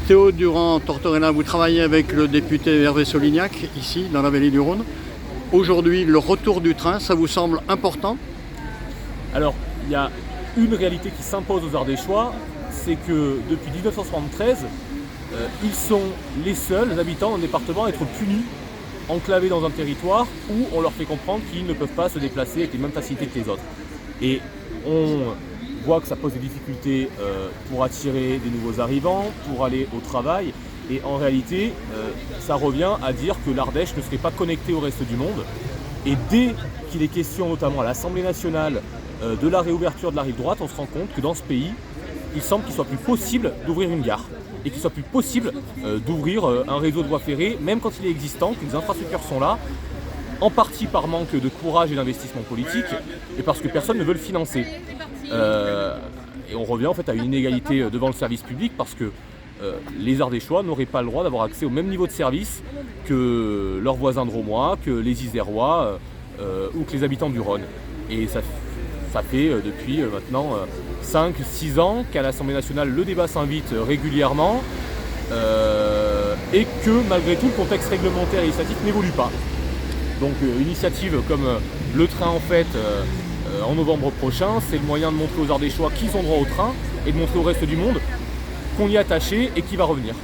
Théo Durand-Tortorella, vous travaillez avec le député Hervé Solignac, ici, dans la vallée du Rhône. Aujourd'hui, le retour du train, ça vous semble important? Alors, il y a une réalité qui s'impose aux Ardéchois, c'est que depuis 1973, ils sont les seuls habitants d'un département à être punis, enclavés dans un territoire où on leur fait comprendre qu'ils ne peuvent pas se déplacer avec les mêmes facilités que les autres. Et on voit que ça pose des difficultés pour attirer des nouveaux arrivants, pour aller au travail. Et en réalité, ça revient à dire que l'Ardèche ne serait pas connectée au reste du monde. Et dès qu'il est question, notamment à l'Assemblée nationale, de la réouverture de la rive droite, on se rend compte que dans ce pays, il semble qu'il soit plus possible d'ouvrir une gare. Et qu'il soit plus possible d'ouvrir un réseau de voies ferrées, même quand il est existant, que les infrastructures sont là, en partie par manque de courage et d'investissement politique, et parce que personne ne veut le financer. Et on revient en fait à une inégalité devant le service public, parce que les Ardéchois n'auraient pas le droit d'avoir accès au même niveau de service que leurs voisins drômois, que les Isérois ou que les habitants du Rhône. Et ça fait depuis maintenant 5-6 ans qu'à l'Assemblée nationale le débat s'invite régulièrement et que malgré tout le contexte réglementaire et législatif n'évolue pas. Donc une initiative comme le train en fait en novembre prochain, c'est le moyen de montrer aux Ardéchois qu'ils ont droit au train et de montrer au reste du monde qu'on y est attaché et qui va revenir.